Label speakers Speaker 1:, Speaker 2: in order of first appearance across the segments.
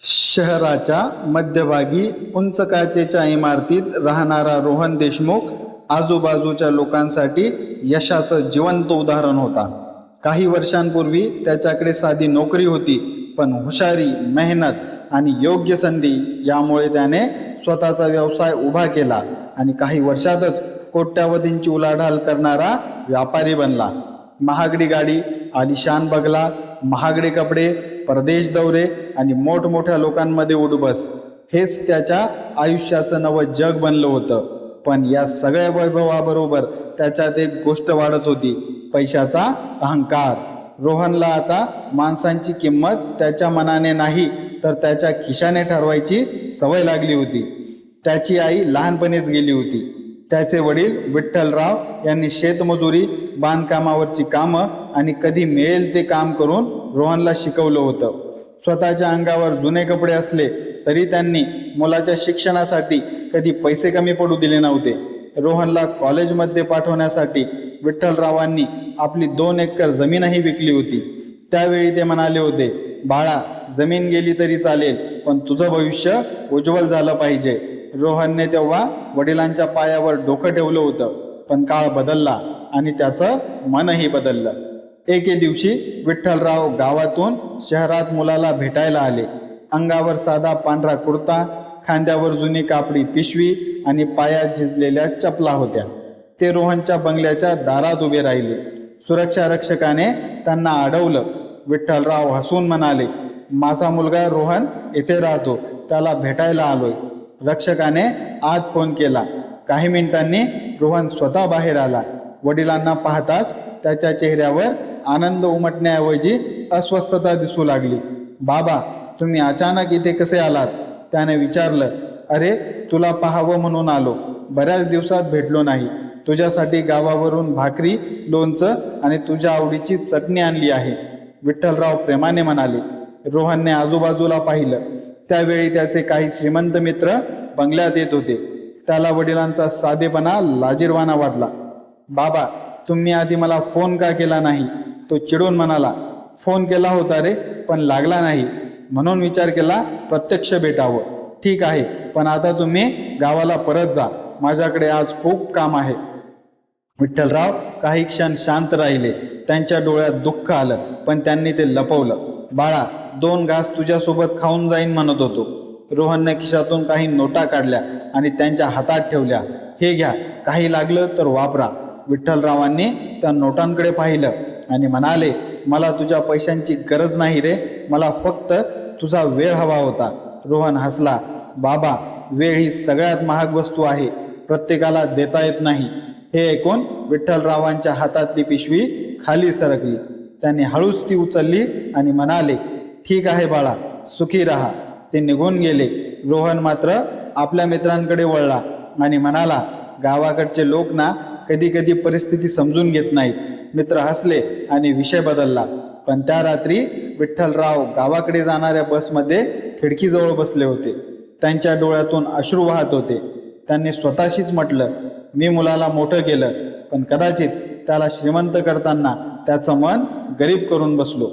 Speaker 1: शहराच्या मध्यभागी उंच काचेच्या इमारतीत राहणारा रोहन देशमुख आजूबाजूच्या लोकांसाठी यशाचं जिवंत उदाहरण होता. काही वर्षांपूर्वी त्याच्याकडे साधी नोकरी होती, पण हुशारी, मेहनत आणि योग्य संधी यामुळे त्याने स्वतःचा व्यवसाय उभा केला आणि काही वर्षातच कोट्यावधींची उलाढाल करणारा व्यापारी बनला. महागडी गाडी, आलिशान बंगला, महागडे कपडे, परदेश दौरे आणि मोठमोठ्या लोकांमध्ये उठबस हेच त्याच्या आयुष्याचं नवं जग बनलं होतं. पण या सगळ्या वैभवाबरोबर त्याच्यात एक गोष्ट वाढत होती, पैशाचा अहंकार. रोहनला आता माणसांची किंमत त्याच्या मनाने नाही तर त्याच्या खिशाने ठरवायची सवय लागली होती. त्याची आई लहानपणीच गेली होती. त्याचे वडील विठ्ठलराव यांनी शेतमजुरी, बांधकामावरची कामं आणि कधी मिळेल ते काम करून रोहनला शिकवलं होतं. स्वतःच्या अंगावर जुने कपडे असले तरी त्यांनी मुलाच्या शिक्षणासाठी कधी पैसे कमी पडू दिले नव्हते. रोहनला कॉलेजमध्ये पाठवण्यासाठी विठ्ठलरावांनी आपली 2 एकर जमीनही विकली होती. त्यावेळी ते म्हणाले होते, बाळा, जमीन गेली तरी चालेल, पण तुझं भविष्य उज्ज्वल झालं पाहिजे. रोहनने तेव्हा वडिलांच्या पायावर डोकं ठेवलं होतं. पण काळ बदलला आणि त्याचं मनही बदललं. एके दिवशी विठ्ठलराव गावातून शहरात मुलाला भेटायला आले. अंगावर साधा पांढरा कुर्ता, खांद्यावर जुनी कापडी पिशवी आणि पायात झिजलेल्या चपला होत्या. ते रोहनच्या बंगल्याच्या दारात उभे राहिले. सुरक्षा रक्षकाने त्यांना अडवलं. विठ्ठलराव हसून म्हणाले, माझा मुलगा रोहन येथे राहतो, त्याला भेटायला आलोय. रक्षकाने आत फोन केला. काही मिनिटांनी रोहन स्वतः बाहेर आला. वडिलांना पाहताच त्याच्या चेहऱ्यावर आनंद उमटण्याऐवजी अस्वस्थता दिसू लागली. बाबा, तुम्ही अचानक इथे कसे आलात? त्याने विचारलं. अरे, तुला पाहावं म्हणून आलो. बऱ्याच दिवसात भेटलो नाही. तुझ्यासाठी गावावरून भाकरी, लोणचं आणि तुझ्या आवडीची चटणी आणली आहे, विठ्ठलराव प्रेमाने म्हणाले. रोहनने आजूबाजूला पाहिलं. त्यावेळी त्याचे काही श्रीमंत मित्र बंगल्यात येत होते. त्याला वडिलांचा साधेपणा लाजिरवाणा वाटला. बाबा, तुम्ही आधी मला फोन का केला नाही? तो चिडून म्हणाला. फोन केला होता रे, पण लागला नाही, म्हणून विचार केला प्रत्यक्ष भेटावं. ठीक आहे, पण आता तुम्ही गावाला परत जा. माझ्याकडे आज खूप काम आहे. विठ्ठलराव काही क्षण शांत राहिले. त्यांच्या डोळ्यात दुःख आलं, पण त्यांनी ते लपवलं. बाळा, 2 घास तुझ्यासोबत खाऊन जाईन म्हणत होतो. रोहनने खिशातून काही नोटा काढल्या आणि त्यांच्या हातात ठेवल्या. हे घ्या, काही लागलं तर वापरा. विठ्ठलरावांनी त्या नोटांकडे पाहिलं आणि म्हणाले, मला तुझ्या पैशांची गरज नाही रे, मला फक्त तुझा वेळ हवा होता. रोहन हसला. बाबा, वेळ ही सगळ्यात महाग वस्तू आहे, प्रत्येकाला देता येत नाही. हे ऐकून विठ्ठलरावांच्या हातातली पिशवी खाली सरकली. त्याने हळूच ती उचलली आणि म्हणाले, ठीक आहे बाळा, सुखी राहा. ते निघून गेले. रोहन मात्र आपल्या मित्रांकडे वळला आणि म्हणाला, गावाकडचे लोक ना कधी कधी परिस्थिती समजून घेत नाहीत. मित्र हसले आणि विषय बदलला. पण त्या रात्री विठ्ठलराव गावाकडे जाणाऱ्या बसमध्ये खिडकीजवळ बसले होते. त्यांच्या डोळ्यातून अश्रू वाहत होते. त्यांनी स्वतःशीच म्हटलं, मी मुलाला मोठं केलं, पण कदाचित त्याला श्रीमंत करताना त्याचं मन गरीब करून बसलो.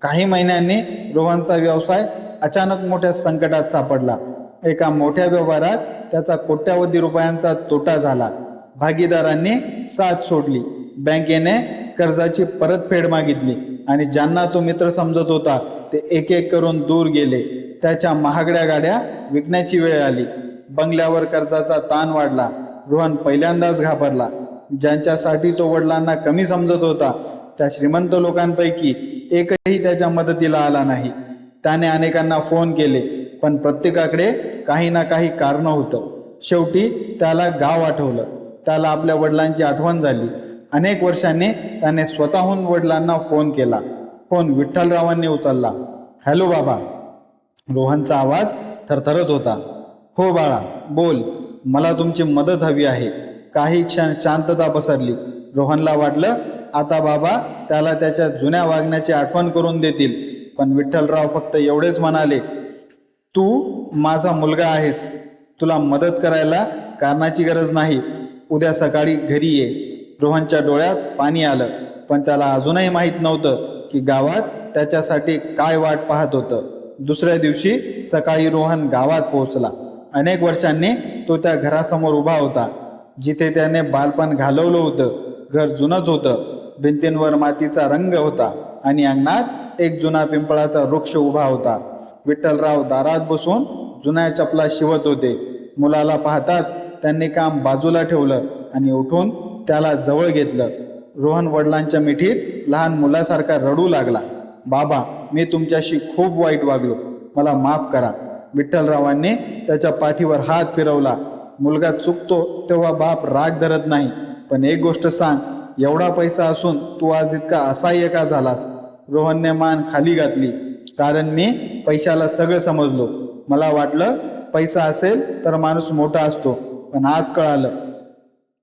Speaker 1: काही महिन्यांनी रोहनचा व्यवसाय अचानक मोठ्या संकटात सापडला. एका मोठ्या व्यवहारात त्याचा कोट्यावधी रुपयांचा तोटा झाला. भागीदारांनी साथ सोडली. बँकेने कर्जाची परतफेड मागितली आणि ज्यांना तो मित्र समजत होता ते एक एक करून दूर गेले. त्याच्या महागड्या गाड्या विकण्याची वेळ आली. बंगल्यावर कर्जाचा ताण वाढला. रोहन पहिल्यांदाच घाबरला. ज्यांच्यासाठी तो वडिलांना कमी समजत होता त्या श्रीमंत लोकांपैकी एकही त्याच्या मदतीला आला नाही. त्याने अनेकांना फोन केले, पण प्रत्येकाकडे काही ना काही कारण होतं. शेवटी त्याला गाव आठवलं. त्याला आपल्या वडिलांची आठवण झाली. अनेक वर्षांनी त्याने स्वतःहून वडिलांना फोन केला. फोन विठ्ठलरावांनी उचलला. हॅलो बाबा. रोहनचा आवाज थरथरत होता. हो बाळा, बोल, मला तुमची मदत हवी आहे. काही क्षण शांतता पसरली. रोहनला वाटलं आता बाबा त्याला त्याच्या जुन्या वागण्याची आठवण करून देतील. पण विठ्ठलराव फक्त एवढेच म्हणाले, तू माझा मुलगा आहेस, तुला मदत करायला कारणाची गरज नाही. उद्या सकाळी घरी ये. रोहनच्या डोळ्यात पाणी आलं, पण त्याला अजूनही माहीत नव्हतं की गावात त्याच्यासाठी काय वाट पाहत होतं. दुसऱ्या दिवशी सकाळी रोहन गावात पोहोचला. अनेक वर्षांनी तो त्या घरासमोर उभा होता जिथे त्याने बालपण घालवलं होतं. घर जुनंच होतं, भिंतींवर मातीचा रंग होता आणि अंगणात एक जुना पिंपळाचा वृक्ष उभा होता. विठ्ठलराव दारात बसून जुन्या चपला शिवत होते. मुलाला पाहताच त्यांनी काम बाजूला ठेवलं आणि उठून त्याला जवळ घेतलं. रोहन वडिलांच्या मिठीत लहान मुलासारखा रडू लागला. बाबा, मी तुमच्याशी खूप वाईट वागलो, मला माफ करा. विठ्ठलरावांनी त्याच्या पाठीवर हात फिरवला. मुलगा चुकतो तेव्हा बाप राग धरत नाही, पण एक गोष्ट सांग, एवढा पैसा असून तू आज इतका असहाय्य का झालास? रोहनने मान खाली घातली. कारण मी पैशाला सगळं समजलो. मला वाटलं पैसा असेल तर माणूस मोठा असतो, पण आज कळालं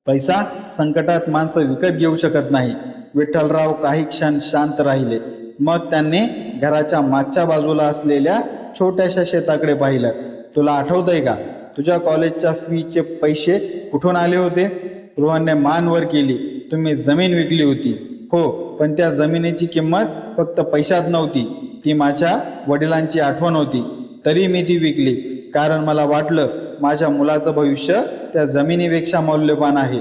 Speaker 1: पैसा संकटात माणसं विकत घेऊ शकत नाही. विठ्ठलराव काही क्षण शांत राहिले. मग त्यांनी घराच्या मागच्या बाजूला असलेल्या छोट्याशा शेताकडे पाहिलं. तुला आठवतंय का, तुझ्या कॉलेजच्या फीचे पैसे कुठून आले होते? रोहनने मान वर केली. तुम्ही जमीन विकली होती. हो, पण त्या जमिनीची किंमत फक्त पैशात नव्हती, ती माझ्या वडिलांची आठवण होती. तरी मी ती विकली, कारण मला वाटलं माझ्या मुलाचं भविष्य त्या जमिनीपेक्षा मौल्यवान आहे.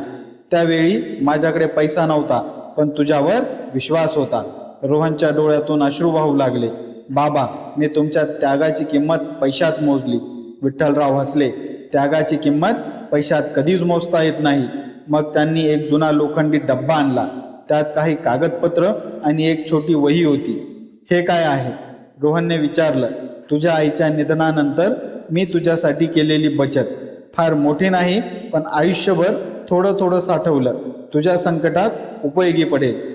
Speaker 1: त्यावेळी माझ्याकडे पैसा नव्हता, पण तुझ्यावर विश्वास होता. रोहनच्या डोळ्यातून अश्रू वाहू लागले. बाबा, मी तुमच्या त्यागाची किंमत पैशात मोजली. विठ्ठलराव हसले. त्यागाची किंमत पैशात कधीच मोजता येत नाही. मग त्यांनी एक जुना लोखंडी डब्बा आणला. त्यात काही कागदपत्र आणि एक छोटी वही होती. हे काय आहे? रोहनने विचारलं. तुझ्या आईच्या निधनानंतर मी तुझ्यासाठी केलेली बचत. फार मोठी नाही, पण आयुष्यभर थोडं थोडं साठवलं. तुझ्या संकटात उपयोगी पडेल.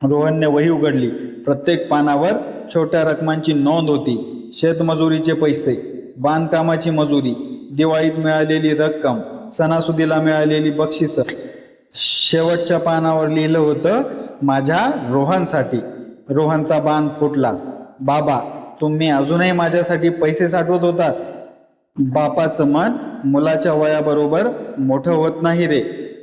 Speaker 1: रोहनने वही उघडली. प्रत्येक पानावर छोट्या रकमांची नोंद होती. शेतमजुरीचे पैसे, बांधकामाची मजुरी, दिवाळीत मिळालेली रक्कम, सणासुदीला मिळालेली बक्षिसं. शेवटच्या पानावर लिहिलं होतं, माझ्या रोहनसाठी. रोहनचा बांध फुटला. बाबा, तुम्ही अजूनही माझ्यासाठी पैसे साठवत होतात? बापाचं मन मुलाच्या वयाबरोबर मोठं होत नाही रे,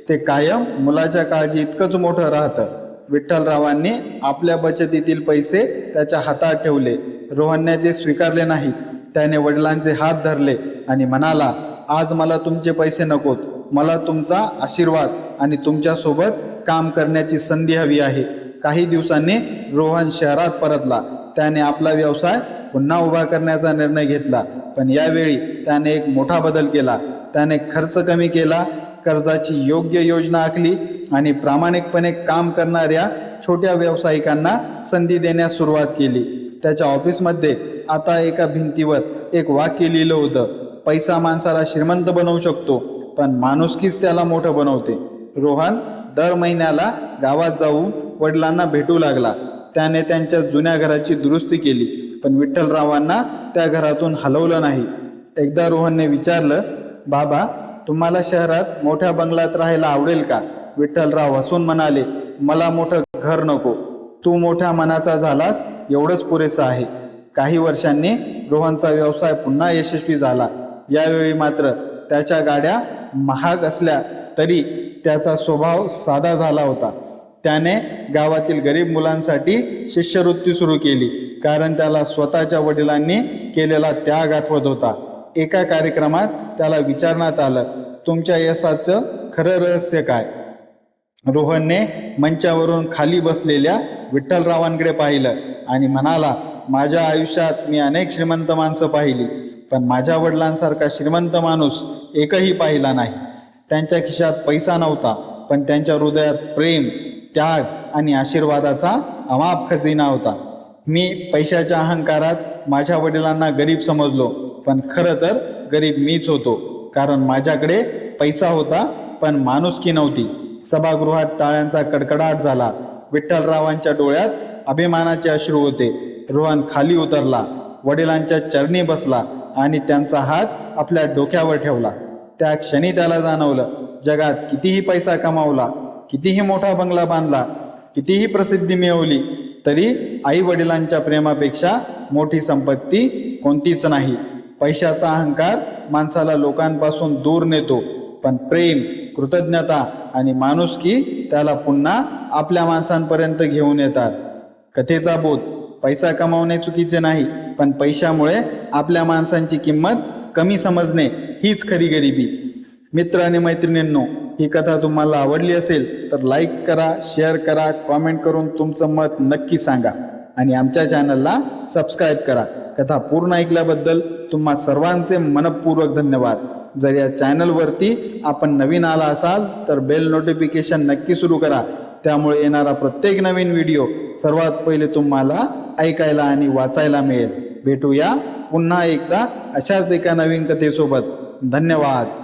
Speaker 1: ते कायम मुलाच्या काळजी इतकंच मोठं राहतं. विठ्ठलरावांनी आपल्या बचतीतील पैसे त्याच्या हातात ठेवले. रोहनने ते स्वीकारले नाही. त्याने वडिलांचे हात धरले आणि म्हणाला, आज मला तुमचे पैसे नकोत, मला तुमचा आशीर्वाद आणि तुमच्यासोबत काम करण्याची संधी हवी आहे. काही दिवसांनी रोहन शहरात परतला. त्याने आपला व्यवसाय पुन्हा उभा करण्याचा निर्णय घेतला. पण यावेळी त्याने एक मोठा बदल केला. त्याने खर्च कमी केला, कर्जाची योग्य योजना आखली आणि प्रामाणिकपणे काम करणाऱ्या छोट्या व्यावसायिकांना संधी देण्यास सुरुवात केली. त्याच्या ऑफिसमध्ये आता एका भिंतीवर एक वाक्य लिहिलं होतं, पैसा माणसाला श्रीमंत बनवू शकतो, पण माणुसकीच त्याला मोठं बनवते. रोहन दर महिन्याला गावात जाऊन वडिलांना भेटू लागला. त्याने त्यांच्या जुन्या घराची दुरुस्ती केली, पण विठ्ठलरावांना त्या घरातून हलवलं नाही. एकदा रोहनने विचारलं, बाबा, तुम्हाला शहरात मोठ्या बंगल्यात राहायला आवडेल का? विठ्ठलराव हसून म्हणाले, मला मोठं घर नको, तू मोठ्या मनाचा झालास एवढंच पुरेसं आहे. काही वर्षांनी रोहनचा व्यवसाय पुन्हा यशस्वी झाला. यावेळी मात्र त्याच्या गाड्या महाग असल्या तरी त्याचा स्वभाव साधा झाला होता. त्याने गावातील गरीब मुलांसाठी शिष्यवृत्ती सुरू केली, कारण त्याला स्वतःच्या वडिलांनी केलेला त्याग आठवत होता. एका कार्यक्रमात त्याला विचारण्यात आलं, तुमच्या यशाचं खरं रहस्य काय? रोहनने मंचावरून खाली बसलेल्या विठ्ठलरावांकडे पाहिलं आणि म्हणाला, माझ्या आयुष्यात मी अनेक श्रीमंत माणसं पाहिली, पण माझ्या वडिलांसारखा श्रीमंत माणूस एकही पाहिला नाही. त्यांच्या खिशात पैसा नव्हता, पण त्यांच्या हृदयात प्रेम, त्याग आणि आशीर्वादाचा अमाप खजिना होता. मी पैशाच्या अहंकारात माझ्या वडिलांना गरीब समजलो, पण खरं तर गरीब मीच होतो, कारण माझ्याकडे पैसा होता पण माणुसकी नव्हती. सभागृहात टाळ्यांचा कडकडाट झाला. विठ्ठलरावांच्या डोळ्यात अभिमानाचे अश्रू होते. रोहन खाली उतरला, वडिलांच्या चरणी बसला आणि त्यांचा हात आपल्या डोक्यावर ठेवला. त्या क्षणी त्याला जाणवलं, जगात कितीही पैसा कमावला, कितीही मोठा बंगला बांधला, कितीही प्रसिद्धी मिळवली, तरी आई वडिलांच्या प्रेमापेक्षा मोठी संपत्ती कोणतीच नाही. पैशाचा अहंकार माणसाला लोकांपासून दूर नेतो, पण प्रेम, कृतज्ञता आणि माणुसकी त्याला पुन्हा आपल्या माणसांपर्यंत घेऊन येतात. कथेचा बोध, पैसा कमावणे चुकीचे नाही, पण पण पैशामुळे आपल्या माणसांची किंमत कमी समजणे हीच खरी गरिबी. मित्र आणि मैत्रिणींनो, ही कथा तुम्हाला आवडली असेल तर लाईक करा, शेअर करा, कॉमेंट करून तुमचं मत नक्की सांगा आणि आमच्या चॅनलला सबस्क्राईब करा. कथा पूर्ण ऐकल्याबद्दल तुम्हा सर्वांचे मनपूर्वक धन्यवाद. जर या चॅनलवरती आपण नवीन आला असाल तर बेल नोटिफिकेशन नक्की सुरू करा. त्यामुळे येणारा प्रत्येक नवीन व्हिडिओ सर्वात पहिले तुम्हाला ऐकायला आणि वाचायला मिळेल. भेटूया पुन्हा एकदा अशाच एका नवीन कथेसोबत. धन्यवाद.